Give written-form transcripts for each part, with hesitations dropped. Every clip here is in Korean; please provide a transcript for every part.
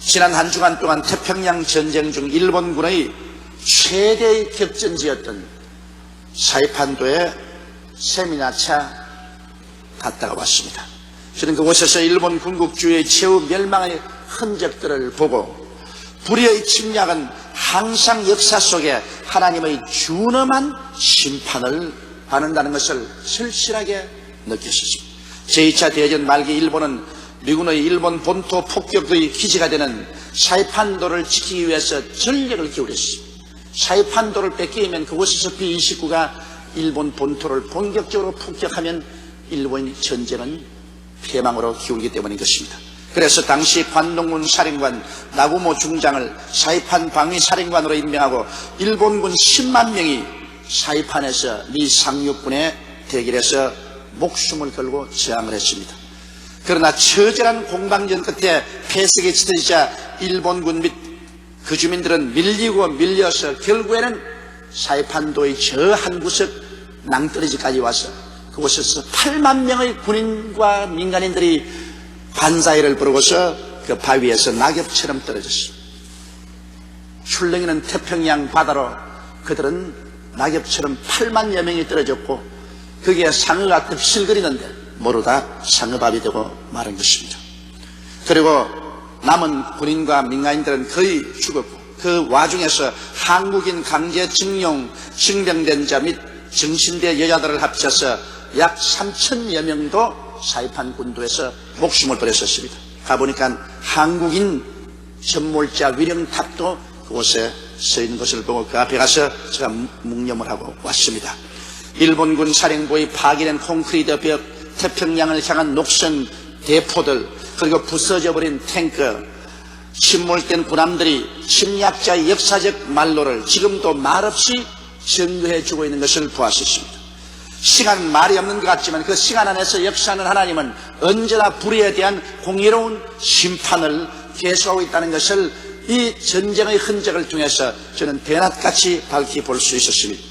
지난 한 주간 동안 태평양 전쟁 중 일본군의 최대의 격전지였던 사이판도에 세미나차 갔다가 왔습니다. 저는 그곳에서 일본 군국주의의 최후 멸망의 흔적들을 보고 불의의 침략은 항상 역사 속에 하나님의 준엄한 심판을 받는다는 것을 절실하게 느꼈습니다. 제2차 대전 말기 일본은 미군의 일본 본토 폭격의 기지가 되는 사이판도를 지키기 위해서 전력을 기울였습니다. 사이판도를 뺏기면 그곳에서 B-29가 일본 본토를 본격적으로 폭격하면 일본의 전쟁은 패망으로 기울기 때문인 것입니다. 그래서 당시 관동군 사령관 나고모 중장을 사이판 방위 사령관으로 임명하고 일본군 10만 명이 사이판에서 미 상륙군에 대결해서 목숨을 걸고 저항을 했습니다. 그러나 처절한 공방전 끝에 패색에 짙어지자 일본군 및 그 주민들은 밀리고 밀려서 결국에는 사이판도의 저 한 구석 낭떠러지까지 와서 그곳에서 8만 명의 군인과 민간인들이 반사회를 부르고서 그 바위에서 낙엽처럼 떨어졌습니다. 출렁이는 태평양 바다로 그들은 낙엽처럼 8만여 명이 떨어졌고 거기에 상어가 듭실거리는데 모르다 상어밥이 되고 마른 것입니다. 그리고 남은 군인과 민간인들은 거의 죽었고 그 와중에서 한국인 강제 징용 징병된 자 및 정신대 여자들을 합쳐서 약 3천여 명도 사이판 군도에서 목숨을 버렸었습니다. 가보니까 한국인 전몰자 위령탑도 그곳에 서 있는 것을 보고 그 앞에 가서 제가 묵념을 하고 왔습니다. 일본군 사령부의 파괴된 콘크리트 벽, 태평양을 향한 녹슨 대포들, 그리고 부서져 버린 탱크, 침몰된 군함들이 침략자의 역사적 말로를 지금도 말없이 증거해 주고 있는 것을 보았습니다. 시간 말이 없는 것 같지만 그 시간 안에서 역사하는 하나님은 언제나 불의에 대한 공의로운 심판을 계속하고 있다는 것을 이 전쟁의 흔적을 통해서 저는 대낮같이 밝히 볼 수 있었습니다.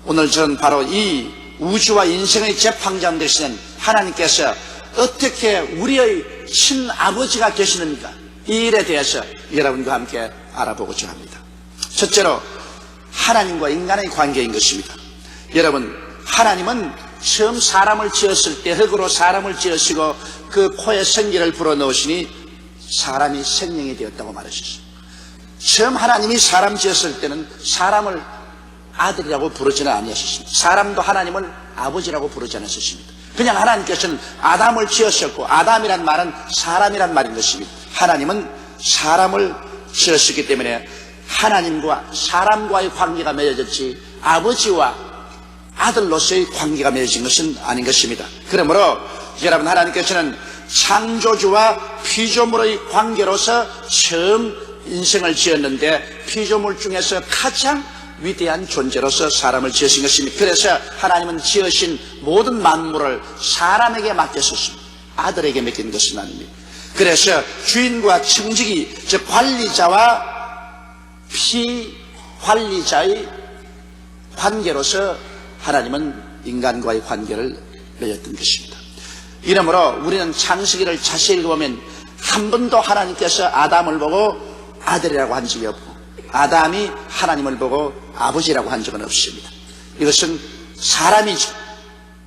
오늘 저는 바로 이 우주와 인생의 재판장 되시는 하나님께서 어떻게 우리의 친아버지가 되시는가, 이 일에 대해서 여러분과 함께 알아보고자 합니다. 첫째로 하나님과 인간의 관계인 것입니다. 여러분, 하나님은 처음 사람을 지었을 때 흙으로 사람을 지으시고 그 코에 생기를 불어넣으시니 사람이 생명이 되었다고 말하셨습니다. 처음 하나님이 사람 지었을 때는 사람을 아들이라고 부르지는 아니하셨습니다. 사람도 하나님은 아버지라고 부르지 않으셨습니다. 그냥 하나님께서는 아담을 지으셨고, 아담이란 말은 사람이란 말인 것입니다. 하나님은 사람을 지으셨기 때문에 하나님과 사람과의 관계가 맺어졌지 아버지와 아들로서의 관계가 맺어진 것은 아닌 것입니다. 그러므로 여러분, 하나님께서는 창조주와 피조물의 관계로서 처음 인생을 지었는데 피조물 중에서 가장 위대한 존재로서 사람을 지으신 것입니다. 그래서 하나님은 지으신 모든 만물을 사람에게 맡겼었습니다. 아들에게 맡긴 것은 아닙니다. 그래서 주인과 청지기, 즉 관리자와 피관리자의 관계로서 하나님은 인간과의 관계를 맺었던 것입니다. 이러므로 우리는 창세기를 자세히 읽어보면 한 번도 하나님께서 아담을 보고 아들이라고 한 적이 없고 아담이 하나님을 보고 아버지라고 한 적은 없습니다. 이것은 사람이죠.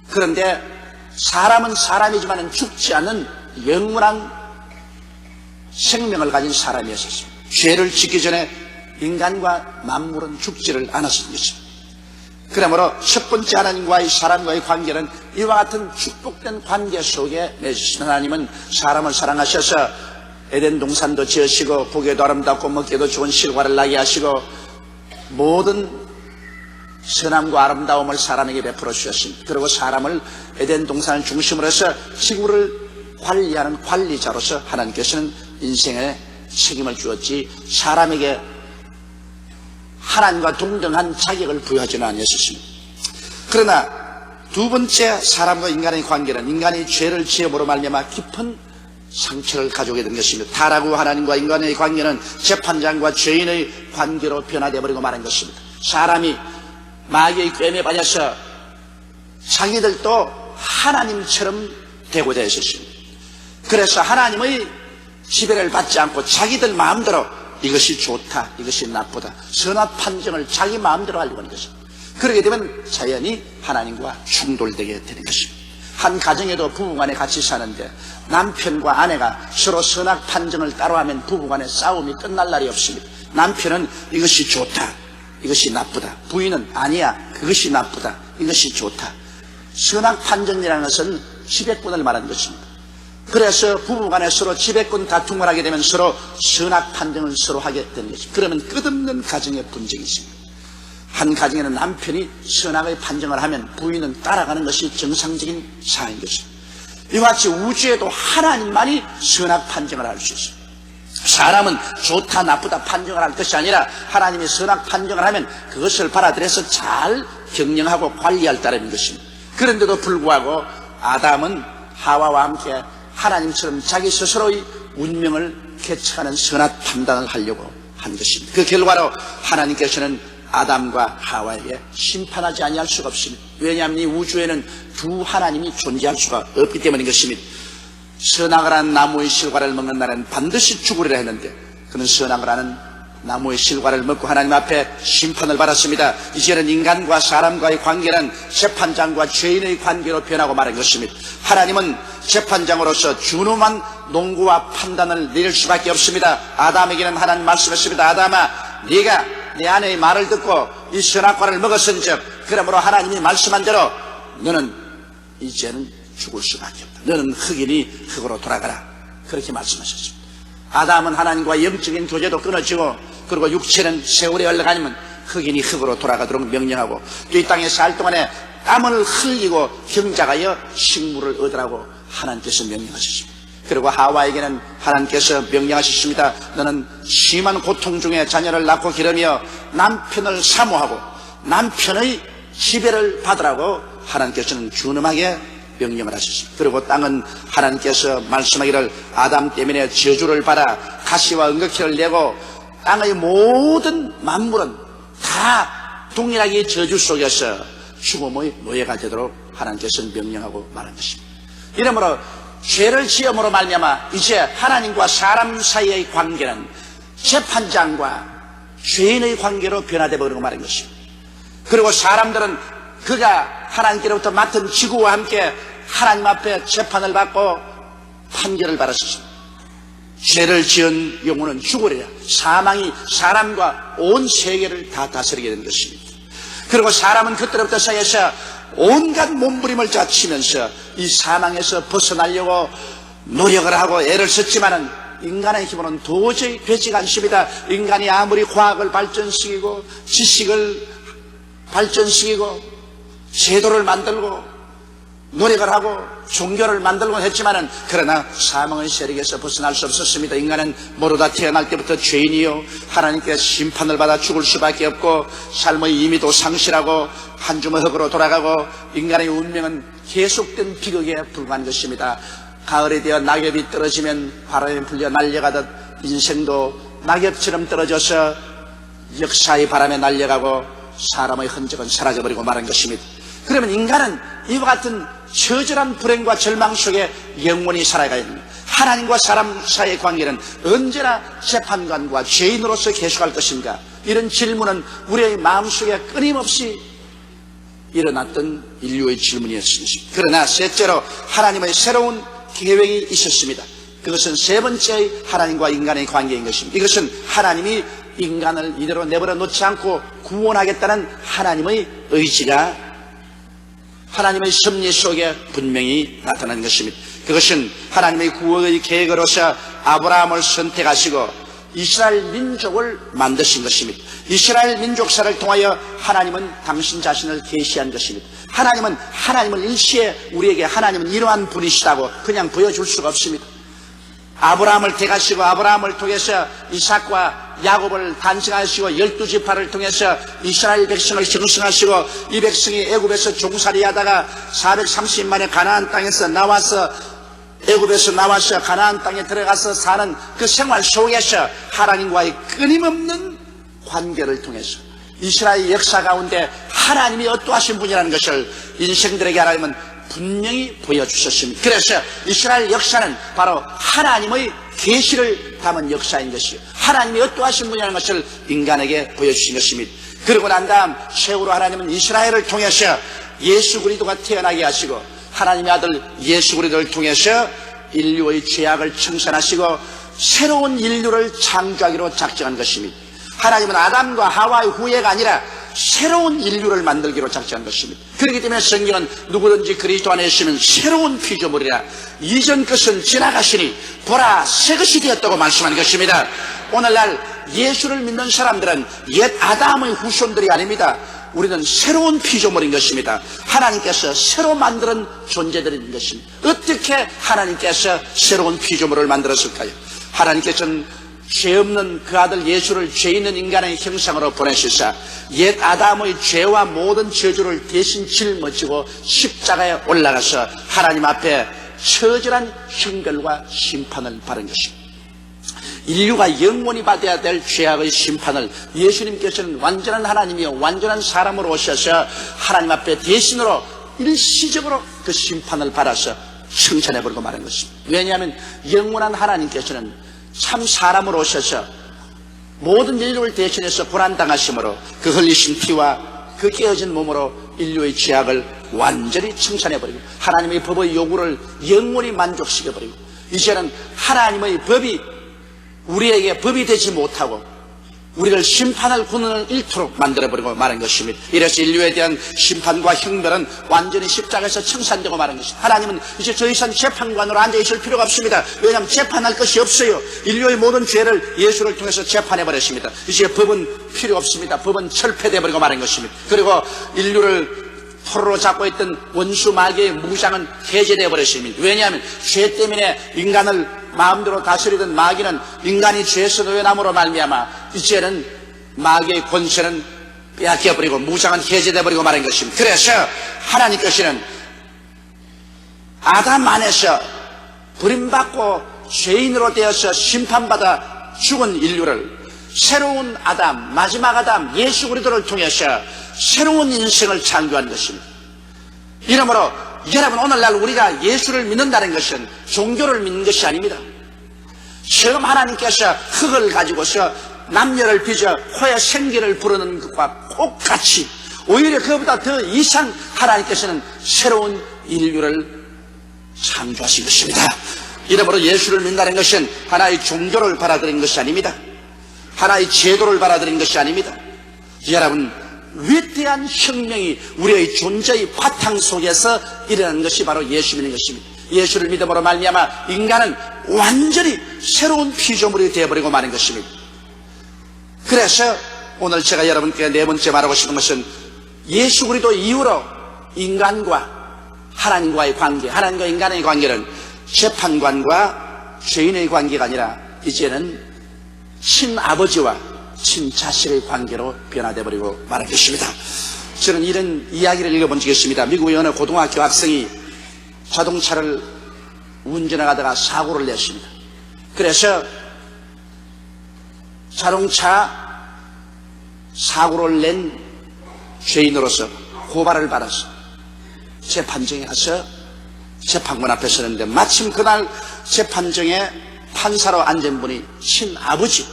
그런데 사람은 사람이지만 죽지 않는 영원한 생명을 가진 사람이었습니다. 죄를 짓기 전에 인간과 만물은 죽지를 않았던 것입니다. 그러므로 첫 번째 하나님과의 사람과의 관계는 이와 같은 축복된 관계 속에 맺으신 하나님은 사람을 사랑하셔서 에덴 동산도 지으시고 보기에도 아름답고 먹기에도 좋은 실과를 나게 하시고 모든 선함과 아름다움을 사람에게 베풀어 주셨습니다. 그리고 사람을 에덴 동산을 중심으로 해서 지구를 관리하는 관리자로서 하나님께서는 인생에 책임을 주었지 사람에게 하나님과 동등한 자격을 부여하지는 아니었습니다. 그러나 두 번째 사람과 인간의 관계는 인간이 죄를 지음으로 말미암아 깊은 상처를 가져오게 된 것입니다. 타락후 하나님과 인간의 관계는 재판장과 죄인의 관계로 변화되어 버리고 말한 것입니다. 사람이 마귀의 꾀에 빠져서 자기들도 하나님처럼 되고자 했었습니다. 그래서 하나님의 지배를 받지 않고 자기들 마음대로 이것이 좋다, 이것이 나쁘다, 선악 판정을 자기 마음대로 하려고 하는 것입니다. 그러게 되면 자연히 하나님과 충돌되게 되는 것입니다. 한 가정에도 부부간에 같이 사는데 남편과 아내가 서로 선악 판정을 따로 하면 부부간에 싸움이 끝날 날이 없습니다. 남편은 이것이 좋다, 이것이 나쁘다, 부인은 아니야, 그것이 나쁘다, 이것이 좋다. 선악 판정이라는 것은 지배권을 말하는 것입니다. 그래서 부부간에 서로 지배권 다툼을 하게 되면 서로 선악 판정을 서로 하게 되는 것입니다. 그러면 끝없는 가정의 분쟁이 있습니다. 한 가정에는 남편이 선악의 판정을 하면 부인은 따라가는 것이 정상적인 상황인 것입니다. 이와 같이 우주에도 하나님만이 선악 판정을 할 수 있습니다. 사람은 좋다 나쁘다 판정을 할 것이 아니라 하나님이 선악 판정을 하면 그것을 받아들여서 잘 경영하고 관리할 따름인 것입니다. 그런데도 불구하고 아담은 하와와 함께 하나님처럼 자기 스스로의 운명을 개척하는 선악 판단을 하려고 한 것입니다. 그 결과로 하나님께서는 아담과 하와에게 심판하지 아니할 수가 없습니다. 왜냐하면 이 우주에는 두 하나님이 존재할 수가 없기 때문인 것입니다. 선악을 하는 나무의 실과를 먹는 날에는 반드시 죽으리라 했는데 그는 선악을 하는 나무의 실과를 먹고 하나님 앞에 심판을 받았습니다. 이제는 인간과 사람과의 관계는 재판장과 죄인의 관계로 변하고 말한 것입니다. 하나님은 재판장으로서 준엄한 논구와 판단을 내릴 수밖에 없습니다. 아담에게는 하나님 말씀했습니다. 아담아, 네가 내 아내의 말을 듣고 이 선악과를 먹었은즉 그러므로 하나님이 말씀한 대로 너는 이제는 죽을 수밖에 없다. 너는 흙이니 흙으로 돌아가라. 그렇게 말씀하셨습니다. 아담은 하나님과 영적인 교제도 끊어지고 그리고 육체는 세월이 흘러가면 흙이니 흙으로 돌아가도록 명령하고 또 이 땅에 살 동안에 땀을 흘리고 경작하여 식물을 얻으라고 하나님께서 명령하셨습니다. 그리고 하와에게는 하나님께서 명령하셨습니다. 너는 심한 고통 중에 자녀를 낳고 기르며 남편을 사모하고 남편의 지배를 받으라고 하나님께서는 준엄하게 명령을 하셨습니다. 그리고 땅은 하나님께서 말씀하기를 아담 때문에 저주를 받아 가시와 은극히를 내고 땅의 모든 만물은 다 동일하게 저주 속에서 죽음의 노예가 되도록 하나님께서 명령하고 말한 것입니다. 이러므로 죄를 지음으로 말미암아 이제 하나님과 사람 사이의 관계는 재판장과 죄인의 관계로 변화되어 버리고 말한 것입니다. 그리고 사람들은 그가 하나님께로부터 맡은 지구와 함께 하나님 앞에 재판을 받고 판결을 받았습니다. 죄를 지은 영혼은 죽으리라. 사망이 사람과 온 세계를 다 다스리게 된 것입니다. 그리고 사람은 그때부터 시작해서 온갖 몸부림을 자치면서 이 사망에서 벗어나려고 노력을 하고 애를 썼지만은 인간의 힘으로는 도저히 되지가 않습니다. 인간이 아무리 과학을 발전시키고 지식을 발전시키고 제도를 만들고 노력을 하고 종교를 만들고 했지만은 그러나 사망의 세력에서 벗어날 수 없었습니다. 인간은 모르다 태어날 때부터 죄인이요 하나님께 심판을 받아 죽을 수밖에 없고 삶의 의미도 상실하고 한 주먹 흙으로 돌아가고 인간의 운명은 계속된 비극에 불과한 것입니다. 가을이 되어 낙엽이 떨어지면 바람에 불려 날려가듯 인생도 낙엽처럼 떨어져서 역사의 바람에 날려가고 사람의 흔적은 사라져버리고 말한 것입니다. 그러면 인간은 이와 같은 처절한 불행과 절망 속에 영원히 살아가야 됩니다. 하나님과 사람 사이의 관계는 언제나 재판관과 죄인으로서 계속할 것인가? 이런 질문은 우리의 마음속에 끊임없이 일어났던 인류의 질문이었습니다. 그러나 셋째로 하나님의 새로운 계획이 있었습니다. 그것은 세 번째의 하나님과 인간의 관계인 것입니다. 이것은 하나님이 인간을 이대로 내버려 놓지 않고 구원하겠다는 하나님의 의지가 하나님의 섭리 속에 분명히 나타난 것입니다. 그것은 하나님의 구원의 계획으로서 아브라함을 선택하시고 이스라엘 민족을 만드신 것입니다. 이스라엘 민족사를 통하여 하나님은 당신 자신을 계시한 것입니다. 하나님은 하나님을 일시에 우리에게 하나님은 이러한 분이시다고 그냥 보여줄 수가 없습니다. 아브라함을 택하시고 아브라함을 통해서 이삭과 야곱을 탄생하시고 12지파를 통해서 이스라엘 백성을 형성하시고 이 백성이 애굽에서 종살이하다가 430년 만에 가나안 땅에서 나와서 애굽에서 나와서 가나안 땅에 들어가서 사는 그 생활 속에서 하나님과의 끊임없는 관계를 통해서 이스라엘 역사 가운데 하나님이 어떠하신 분이라는 것을 인생들에게 하나님은 분명히 보여주셨습니다. 그래서 이스라엘 역사는 바로 하나님의 계시를 담은 역사인 것이요, 하나님이 어떠하신 분이라는 것을 인간에게 보여주신 것입니다. 그러고 난 다음 최후로 하나님은 이스라엘을 통해서 예수 그리스도가 태어나게 하시고, 하나님의 아들 예수 그리스도를 통해서 인류의 죄악을 청산하시고 새로운 인류를 창조하기로 작정한 것입니다. 하나님은 아담과 하와의 후예가 아니라 새로운 인류를 만들기로 작정한 것입니다. 그렇기 때문에 성경은 누구든지 그리스도 안에 있으면 새로운 피조물이라, 이전 것은 지나가시니 보라 새 것이 되었다고 말씀하는 것입니다. 오늘날 예수를 믿는 사람들은 옛 아담의 후손들이 아닙니다. 우리는 새로운 피조물인 것입니다. 하나님께서 새로 만드는 존재들인 것입니다. 어떻게 하나님께서 새로운 피조물을 만들었을까요? 하나님께서는 죄 없는 그 아들 예수를 죄 있는 인간의 형상으로 보내시사 옛 아담의 죄와 모든 저주를 대신 짊어지고 십자가에 올라가서 하나님 앞에 처절한 형벌과 심판을 받은 것입니다. 인류가 영원히 받아야 될 죄악의 심판을 예수님께서는 완전한 하나님이요 완전한 사람으로 오셔서 하나님 앞에 대신으로 일시적으로 그 심판을 받아서 청산해버리고 말한 것입니다. 왜냐하면 영원한 하나님께서는 참 사람으로 오셔서 모든 인류를 대신해서 고난당하심으로 그 흘리신 피와 그 깨어진 몸으로 인류의 죄악을 완전히 청산해버리고 하나님의 법의 요구를 영원히 만족시켜버리고, 이제는 하나님의 법이 우리에게 법이 되지 못하고 우리를 심판할 군원을 잃도록 만들어버리고 말한 것입니다. 이래서 인류에 대한 심판과 형벌은 완전히 십자가에서 청산되고 말한 것입니다. 하나님은 이제 더 이상 재판관으로 앉아있을 필요가 없습니다. 왜냐하면 재판할 것이 없어요. 인류의 모든 죄를 예수를 통해서 재판해버렸습니다. 이제 법은 필요 없습니다. 법은 철폐되어버리고 말한 것입니다. 그리고 인류를 포로로 잡고 있던 원수 마귀의 무장은 해제되어 버렸습니다. 왜냐하면 죄 때문에 인간을 마음대로 다스리던 마귀는 인간이 죄에서 놓여남으로 말미암아 이제는 마귀의 권세는 빼앗겨버리고 무장은 해제되어버리고 말한 것입니다. 그래서 하나님께서는 아담 안에서 버림받고 죄인으로 되어서 심판받아 죽은 인류를 새로운 아담, 마지막 아담 예수 그리스도를 통해서 새로운 인생을 창조한 것입니다. 이러므로 여러분, 오늘날 우리가 예수를 믿는다는 것은 종교를 믿는 것이 아닙니다. 처음 하나님께서 흙을 가지고서 남녀를 빚어 코에 생기를 부르는 것과 똑같이 오히려 그보다 더 이상 하나님께서는 새로운 인류를 창조하신 것입니다. 이러므로 예수를 믿는다는 것은 하나의 종교를 받아들인 것이 아닙니다. 하나의 제도를 받아들인 것이 아닙니다. 여러분, 위대한 혁명이 우리의 존재의 바탕 속에서 일어나는 것이 바로 예수 믿는 것입니다. 예수를 믿음으로 말미암아 인간은 완전히 새로운 피조물이 되어버리고 마는 것입니다. 그래서 오늘 제가 여러분께 네 번째 말하고 싶은 것은 예수 그리스도 이후로 인간과 하나님과의 관계, 하나님과 인간의 관계는 재판관과 죄인의 관계가 아니라 이제는 친아버지와 친자식의 관계로 변화되어 버리고 말한 것입니다. 저는 이런 이야기를 읽어본 적이 있습니다. 미국의 어느 고등학교 학생이 자동차를 운전하다가 사고를 냈습니다. 그래서 자동차 사고를 낸 죄인으로서 고발을 받아서 재판정에 가서 재판관 앞에 서는데 마침 그날 재판정에 판사로 앉은 분이 친아버지,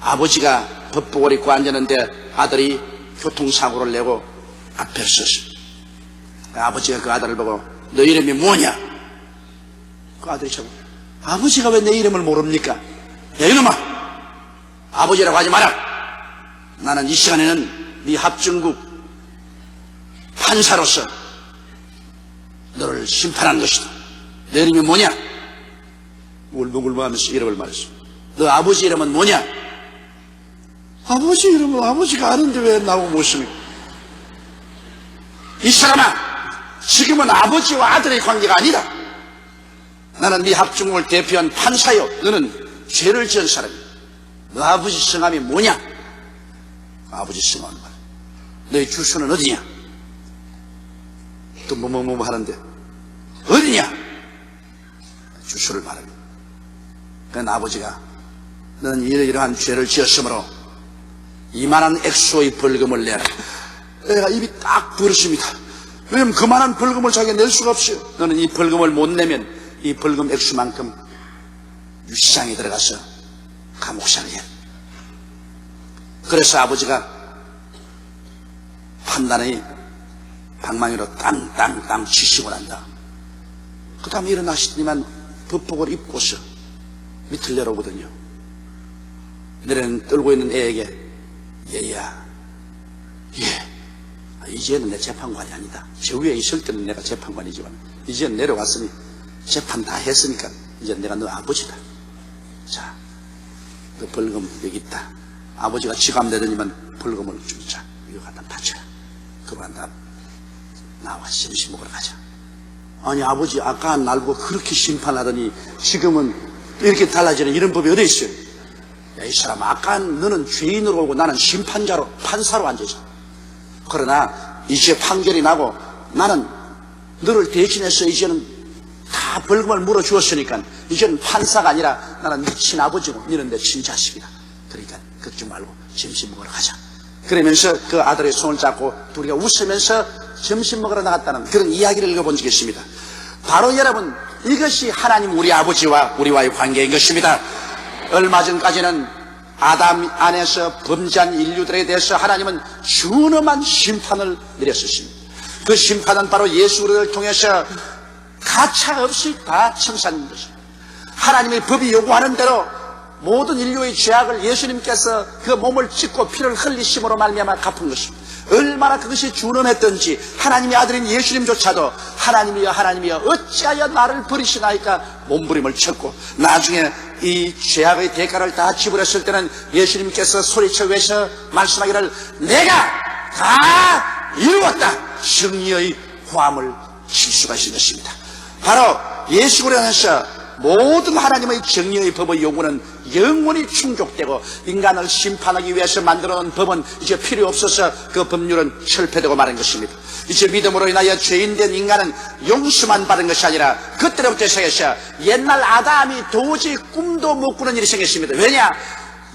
아버지가 법복을 입고 앉았는데 아들이 교통사고를 내고 앞에 섰습니다. 아버지가 그 아들을 보고 너 이름이 뭐냐? 그 아들이 저보고 아버지가 왜 내 이름을 모릅니까? 야 이놈아, 아버지라고 하지 마라. 나는 이 시간에는 네 합중국 판사로서 너를 심판한 것이다. 내 이름이 뭐냐? 울먹울먹하면서 이름을 말했어. 너 아버지 이름은 뭐냐? 아버지 이름은 아버지가 아는데 왜 나보고 묻습니까? 이 사람아, 지금은 아버지와 아들의 관계가 아니다. 나는 네 합중국을 대표한 판사요. 너는 죄를 지은 사람이야. 너 아버지 성함이 뭐냐? 아버지 성함은 뭐야? 너의 주소는 어디냐? 또 뭐뭐뭐 하는데 어디냐? 주소를 말합니다. 그러니까 아버지가 너는 이러한 죄를 지었으므로 이만한 액수의 벌금을 내라. 내가 입이 딱 벌었습니다. 왜냐면 그만한 벌금을 자기가 낼 수가 없어요. 너는 이 벌금을 못 내면 이 벌금 액수만큼 유치장에 들어가서 감옥살이 해. 그래서 아버지가 판단의 방망이로 땅땅땅 치시고 난다. 그 다음에 일어나시더니만 법복을 입고서 밑을 내려오거든요. 내려는 떨고 있는 애에게, 얘야, 이제는 내 재판관이 아니다. 저 위에 있을 때는 내가 재판관이지만 이제는 내려왔으니 재판 다 했으니까 이제 내가 너 아버지다. 자, 너 벌금 여기 있다. 아버지가 지갑 내더니만 벌금을 주자. 이거 갖다 바쳐라. 그만 나와 점심 먹으러 가자. 아니 아버지 아까 날고 그렇게 심판하더니 지금은 이렇게 달라지는 이런 법이 어디 있어요? 야, 이 사람 아까 너는 죄인으로 오고 나는 심판자로 판사로 앉아있어. 그러나 이제 판결이 나고 나는 너를 대신해서 이제는 다 벌금을 물어주었으니까 이제는 판사가 아니라 나는 네 친아버지고 너는 내 친자식이다. 그러니까 걱정 말고 점심 먹으러 가자. 그러면서 그 아들의 손을 잡고 둘이가 웃으면서 점심 먹으러 나갔다는 그런 이야기를 읽어본 적이 있습니다. 바로 여러분, 이것이 하나님 우리 아버지와 우리와의 관계인 것입니다. 얼마 전까지는 아담 안에서 범죄한 인류들에 대해서 하나님은 준엄한 심판을 내렸었습니다. 그 심판은 바로 예수 그리스도를 통해서 가차없이 다 청산인 것입니다. 하나님의 법이 요구하는 대로 모든 인류의 죄악을 예수님께서 그 몸을 찢고 피를 흘리심으로 말미암아 갚은 것입니다. 얼마나 그것이 준엄했던지 하나님의 아들인 예수님조차도 하나님이여 하나님이여 어찌하여 나를 버리시나이까 몸부림을 쳤고 나중에 이 죄악의 대가를 다 지불했을 때는 예수님께서 소리쳐 외쳐 말씀하기를 내가 다 이루었다. 승리의 화음을 칠 수가 있는 것입니다. 바로 예수 그리스도에서 모든 하나님의 정의의 법의 요구는 영원히 충족되고 인간을 심판하기 위해서 만들어놓은 법은 이제 필요 없어서 그 법률은 철폐되고 마는 것입니다. 이제 믿음으로 인하여 죄인된 인간은 용서만 받은 것이 아니라 그때부터 시작해서 옛날 아담이 도저히 꿈도 못 꾸는 일이 생겼습니다. 왜냐?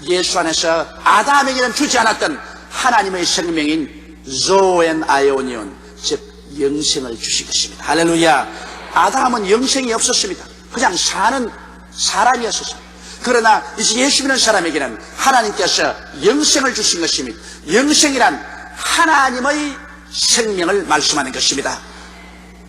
예수 안에서 아담에게는 주지 않았던 하나님의 생명인 조엔 아이오니온, 즉 영생을 주신 것입니다. 할렐루야. 아담은 영생이 없었습니다. 그냥 사는 사람이었습니다. 그러나 이제 예수 믿는 사람에게는 하나님께서 영생을 주신 것입니다. 영생이란 하나님의 생명을 말씀하는 것입니다.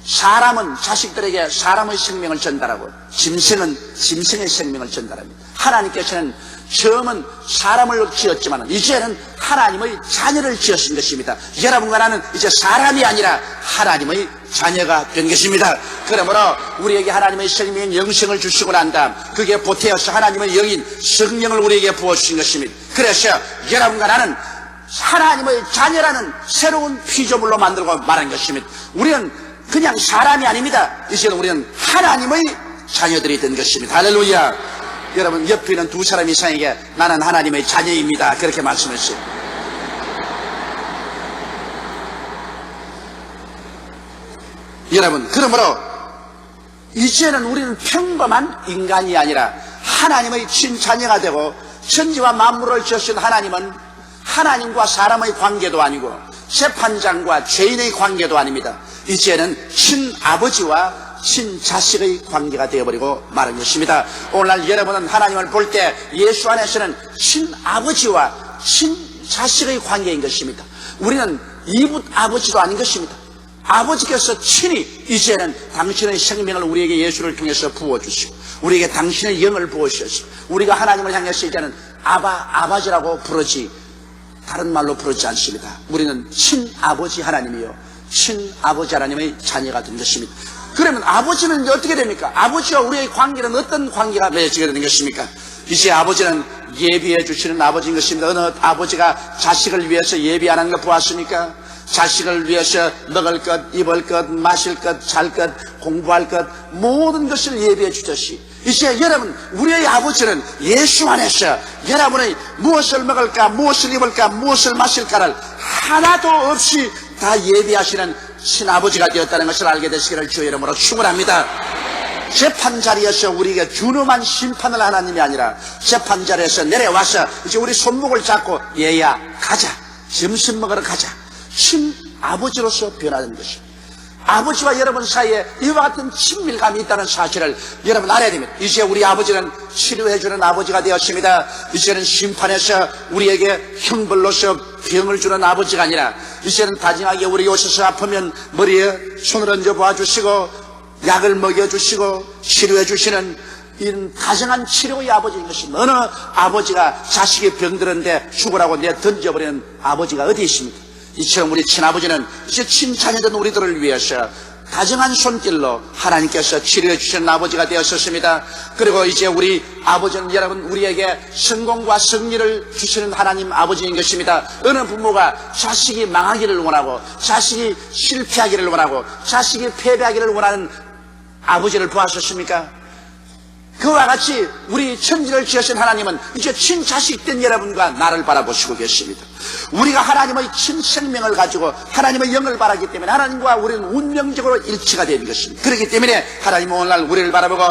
사람은 자식들에게 사람의 생명을 전달하고 짐승은 짐승의 생명을 전달합니다. 하나님께서는 처음은 사람을 지었지만 이제는 하나님의 자녀를 지었은 것입니다. 여러분과 나는 이제 사람이 아니라 하나님의 자녀가 된 것입니다. 그러므로 우리에게 하나님의 생명 영생을 주시고 난 다음 그게 보태어서 하나님의 영인 성령을 우리에게 부어주신 것입니다. 그래서 여러분과 나는 하나님의 자녀라는 새로운 피조물로 만들고 말한 것입니다. 우리는 그냥 사람이 아닙니다. 이제는 우리는 하나님의 자녀들이 된 것입니다. 할렐루야. 여러분 옆에 있는 두 사람 이상에게 나는 하나님의 자녀입니다. 그렇게 말씀했어요. 여러분 그러므로 이제는 우리는 평범한 인간이 아니라 하나님의 친자녀가 되고 천지와 만물을 지으신 하나님은 하나님과 사람의 관계도 아니고 재판장과 죄인의 관계도 아닙니다. 이제는 친아버지와 친자식의 관계가 되어버리고 마는 것입니다. 오늘날 여러분은 하나님을 볼 때 예수 안에서는 친아버지와 친자식의 관계인 것입니다. 우리는 이웃 아버지도 아닌 것입니다. 아버지께서 친히 이제는 당신의 생명을 우리에게 예수를 통해서 부어주시고 우리에게 당신의 영을 부어주셨습니다. 우리가 하나님을 향해서 이제는 아버지라고 부르지 다른 말로 부르지 않습니다. 우리는 친아버지 하나님이요 친아버지 하나님의 자녀가 된 것입니다. 그러면 아버지는 어떻게 됩니까? 아버지와 우리의 관계는 어떤 관계가 맺어지게 되는 것입니까? 이제 아버지는 예비해 주시는 아버지인 것입니다. 어느 아버지가 자식을 위해서 예비 안 하는 거 보았습니까? 자식을 위해서 먹을 것, 입을 것, 마실 것, 잘 것, 공부할 것 모든 것을 예비해 주듯이 이제 여러분 우리의 아버지는 예수 안에서 여러분의 무엇을 먹을까, 무엇을 입을까, 무엇을 마실까를 하나도 없이 다 예비하시는 친아버지가 되었다는 것을 알게 되시기를 주의 이름으로 축원합니다. 재판자리에서 우리에게 준엄한 심판을 하나님이 아니라 재판자리에서 내려와서 이제 우리 손목을 잡고 얘야 가자 점심 먹으러 가자 친아버지로서 변화된 것입니다. 아버지와 여러분 사이에 이와 같은 친밀감이 있다는 사실을 여러분 알아야 됩니다. 이제 우리 아버지는 치료해주는 아버지가 되었습니다. 이제는 심판에서 우리에게 형벌로서 병을 주는 아버지가 아니라 이제는 다정하게 우리 오셔서 아프면 머리에 손을 얹어 봐주시고 약을 먹여주시고 치료해주시는 이런 다정한 치료의 아버지인 것입니다. 어느 아버지가 자식이 병들었는데 죽으라고 내 던져버리는 아버지가 어디 있습니까? 이처럼 우리 친아버지는 이제 친자녀된 우리들을 위해서 다정한 손길로 하나님께서 치료해 주시는 아버지가 되었었습니다. 그리고 이제 우리 아버지는 여러분 우리에게 성공과 승리를 주시는 하나님 아버지인 것입니다. 어느 부모가 자식이 망하기를 원하고 자식이 실패하기를 원하고 자식이 패배하기를 원하는 아버지를 보았었습니까? 그와 같이 우리 천지를 지으신 하나님은 이제 친자식된 여러분과 나를 바라보시고 계십니다. 우리가 하나님의 친생명을 가지고 하나님의 영을 바라기 때문에 하나님과 우리는 운명적으로 일치가 되는 것입니다. 그렇기 때문에 하나님은 오늘날 우리를 바라보고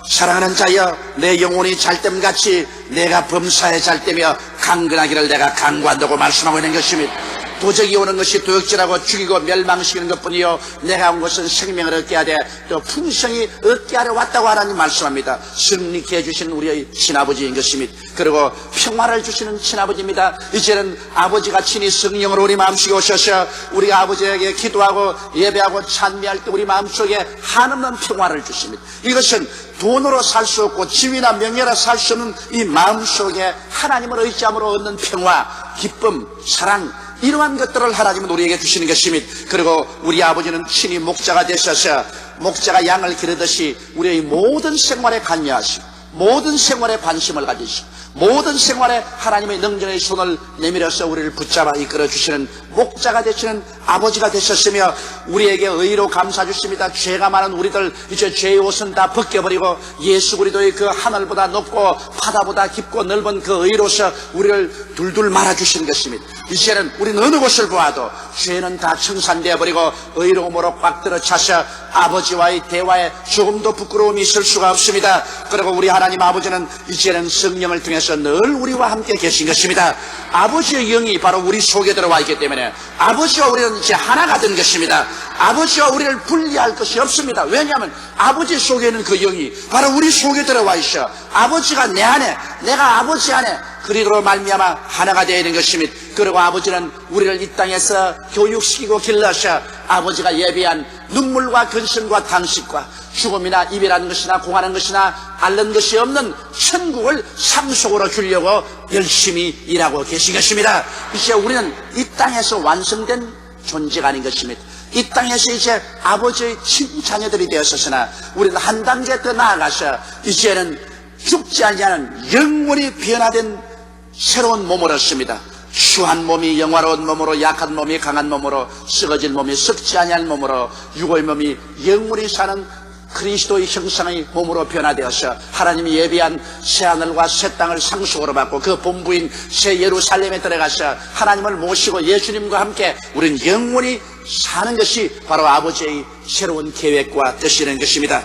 사랑하는 자여 내 영혼이 잘됨같이 내가 범사에 잘되며 강건하기를 내가 강구한다고 말씀하고 있는 것입니다. 도적이 오는 것이 도역질하고 죽이고 멸망시키는 것뿐이요 내가 온 것은 생명을 얻게 하되 또 풍성히 얻게 하려 왔다고 하나님 말씀합니다. 승리케 해주시는 우리의 친아버지인 것입니다. 그리고 평화를 주시는 친아버지입니다. 이제는 아버지가 친히 성령으로 우리 마음속에 오셔서 우리가 아버지에게 기도하고 예배하고 찬미할 때 우리 마음속에 한없는 평화를 주십니다. 이것은 돈으로 살 수 없고 지위나 명예로 살 수 없는 이 마음속에 하나님을 의지함으로 얻는 평화, 기쁨, 사랑, 이러한 것들을 하나님은 우리에게 주시는 것입니다. 그리고 우리 아버지는 친히 목자가 되셔서 목자가 양을 기르듯이 우리의 모든 생활에 관여하시고 모든 생활에 관심을 가지시고 모든 생활에 하나님의 능력의 손을 내밀어서 우리를 붙잡아 이끌어 주시는 목자가 되시는 아버지가 되셨으며 우리에게 의로 감싸 주십니다. 죄가 많은 우리들 이제 죄의 옷은 다 벗겨버리고 예수 그리스도의 그 하늘보다 높고 바다보다 깊고 넓은 그 의로서 우리를 둘둘 말아 주시는 것입니다. 이제는 우리는 어느 곳을 보아도 죄는 다 청산되어 버리고 의로움으로 꽉 들어차서 아버지와의 대화에 조금도 부끄러움이 있을 수가 없습니다. 그리고 우리 하나님 아버지는 이제는 성령을 통해서 늘 우리와 함께 계신 것입니다. 아버지의 영이 바로 우리 속에 들어와 있기 때문에 아버지와 우리는 이제 하나가 된 것입니다. 아버지와 우리를 분리할 것이 없습니다. 왜냐하면 아버지 속에 있는 그 영이 바로 우리 속에 들어와 있어 아버지가 내 안에 내가 아버지 안에 그리로 말미암아 하나가 되어 있는 것입니다. 그리고 아버지는 우리를 이 땅에서 교육시키고 길러서 아버지가 예비한 눈물과 근심과 탄식과 죽음이나 이별하는 것이나 공하는 것이나 앓는 것이 없는 천국을 상속으로 주려고 열심히 일하고 계신 것입니다. 이제 우리는 이 땅에서 완성된 존재가 아닌 것입니다. 이 땅에서 이제 아버지의 친자녀들이 되었으나 우리는 한 단계 더 나아가서 이제는 죽지 않는 영원히 변화된 새로운 몸을 얻습니다. 추한 몸이 영화로운 몸으로 약한 몸이 강한 몸으로 썩어진 몸이 썩지 아니할 몸으로 육의 몸이 영원히 사는 그리스도의 형상의 몸으로 변화되어서 하나님이 예비한 새하늘과 새 땅을 상속으로 받고 그 본부인 새 예루살렘에 들어가서 하나님을 모시고 예수님과 함께 우리는 영원히 사는 것이 바로 아버지의 새로운 계획과 뜻이라는 것입니다.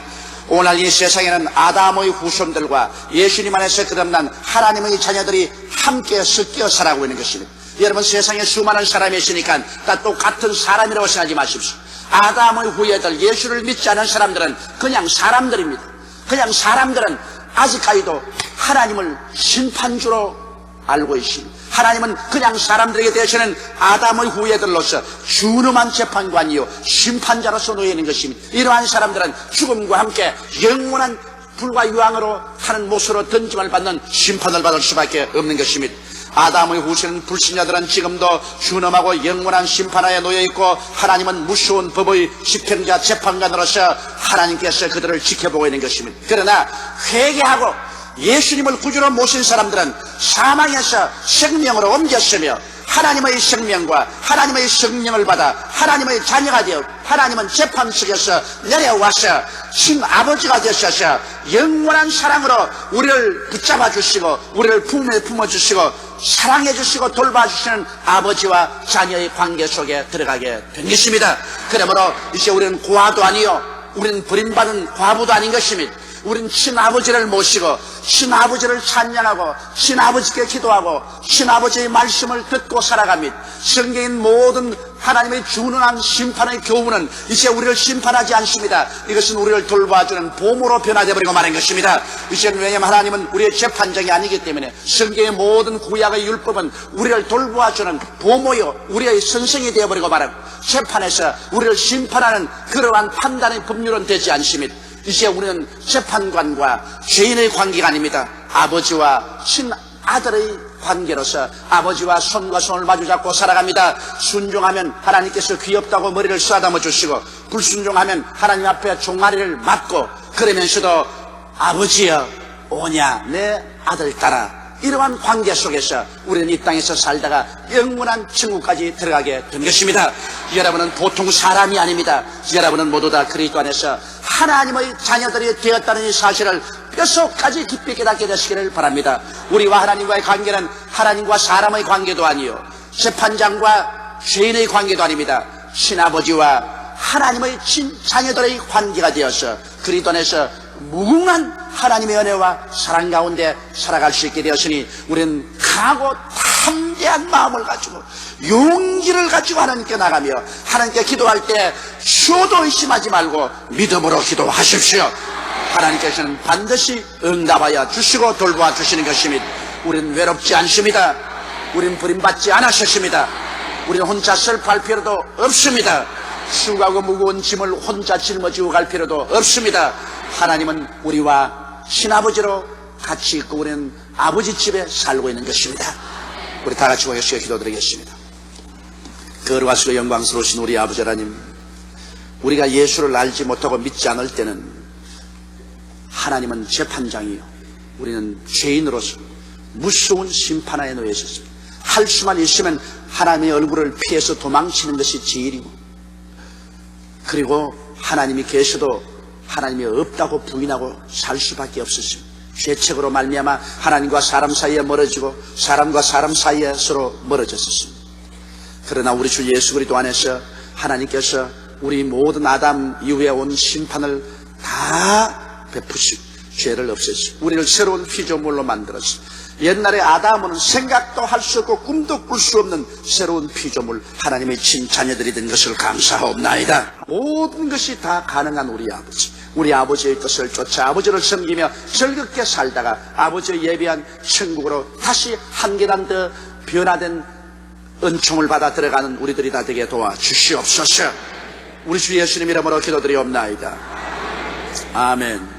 오늘 이 세상에는 아담의 후손들과 예수님 안에서 거듭난 하나님의 자녀들이 함께 섞여 살아가고 있는 것입니다. 여러분 세상에 수많은 사람이 있으니까 다 똑같은 사람이라고 생각하지 마십시오. 아담의 후예들 예수를 믿지 않은 사람들은 그냥 사람들입니다. 그냥 사람들은 아직까지도 하나님을 심판주로 알고 있습니다. 하나님은 그냥 사람들에게 대해서는 아담의 후예들로서 준엄한 재판관이요 심판자로서 놓여 있는 것입니다. 이러한 사람들은 죽음과 함께 영원한 불과 유황으로 하는 못으로 던짐을 받는 심판을 받을 수밖에 없는 것입니다. 아담의 후손 불신자들은 지금도 준엄하고 영원한 심판하에 놓여있고 하나님은 무서운 법의 집행자 재판관으로서 하나님께서 그들을 지켜보고 있는 것입니다. 그러나 회개하고 예수님을 구주로 모신 사람들은 사망에서 생명으로 옮겼으며 하나님의 생명과 하나님의 성령을 받아 하나님의 자녀가 되어 하나님은 재판 속에서 내려와서 친아버지가 되셔서 영원한 사랑으로 우리를 붙잡아 주시고 우리를 품에 품어주시고 사랑해 주시고 돌봐주시는 아버지와 자녀의 관계 속에 들어가게 된 것입니다. 그러므로 이제 우리는 고아도 아니요 우리는 버림받은 과부도 아닌 것입니다. 우린 친아버지를 모시고 친아버지를 찬양하고 친아버지께 기도하고 친아버지의 말씀을 듣고 살아갑니다. 성경인 모든 하나님의 준원한 심판의 교훈은 이제 우리를 심판하지 않습니다. 이것은 우리를 돌봐주는 보물로 변화되어버리고 마는 것입니다. 이제는 왜냐하면 하나님은 우리의 재판장이 아니기 때문에 성경의 모든 구약의 율법은 우리를 돌봐주는 보모요 우리의 선생이 되어버리고 말하고 재판에서 우리를 심판하는 그러한 판단의 법률은 되지 않습니다. 이제 우리는 재판관과 죄인의 관계가 아닙니다. 아버지와 친아들의 관계로서 아버지와 손과 손을 마주잡고 살아갑니다. 순종하면 하나님께서 귀엽다고 머리를 쓰다듬어 주시고 불순종하면 하나님 앞에 종아리를 맞고 그러면서도 아버지여 오냐 내 아들 따라 이러한 관계 속에서 우리는 이 땅에서 살다가 영원한 천국까지 들어가게 된 것입니다. 여러분은 보통 사람이 아닙니다. 여러분은 모두 다 그리스도 안에서 하나님의 자녀들이 되었다는 이 사실을 뼛속까지 깊이 깨닫게 되시기를 바랍니다. 우리와 하나님과의 관계는 하나님과 사람의 관계도 아니요 재판장과 죄인의 관계도 아닙니다. 친아버지와 하나님의 친자녀들의 관계가 되어서 그리스도 안에서 무궁한 하나님의 은혜와 사랑 가운데 살아갈 수 있게 되었으니 우리는 강하고 담대한 마음을 가지고 용기를 가지고 하나님께 나가며 하나님께 기도할 때 쉬어도 의심하지 말고 믿음으로 기도하십시오. 하나님께서는 반드시 응답하여 주시고 돌보아 주시는 것입니다. 우리는 외롭지 않습니다. 우리는 버림받지 않으셨습니다. 우리는 혼자 슬퍼할 필요도 없습니다. 수고하고 무거운 짐을 혼자 짊어지고 갈 필요도 없습니다. 하나님은 우리와 친아버지로 같이 있고 우리는 아버지 집에 살고 있는 것입니다. 우리 다 같이 모여서 기도드리겠습니다. 거룩하시고 영광스러우신 우리 아버지 하나님, 우리가 예수를 알지 못하고 믿지 않을 때는 하나님은 재판장이요 우리는 죄인으로서 무서운 심판하에 놓여 있었습니다. 할 수만 있으면 하나님의 얼굴을 피해서 도망치는 것이 제일이고, 그리고 하나님이 계셔도 하나님이 없다고 부인하고 살 수밖에 없었습니다. 죄책으로 말미암아 하나님과 사람 사이에 멀어지고 사람과 사람 사이에 서로 멀어졌었습니다. 그러나 우리 주 예수 그리스도 안에서 하나님께서 우리 모든 아담 이후에 온 심판을 다 베푸시고 죄를 없애시고 우리를 새로운 피조물로 만들었습니다. 옛날에 아담은 생각도 할 수 없고 꿈도 꿀 수 없는 새로운 피조물 하나님의 친자녀들이 된 것을 감사하옵나이다. 모든 것이 다 가능한 우리 아버지의 뜻을 쫓아 아버지를 섬기며 즐겁게 살다가 아버지의 예비한 천국으로 다시 한 계단 더 변화된 은총을 받아 들어가는 우리들이 다 되게 도와주시옵소서. 우리 주 예수님 이름으로 기도드리옵나이다. 아멘.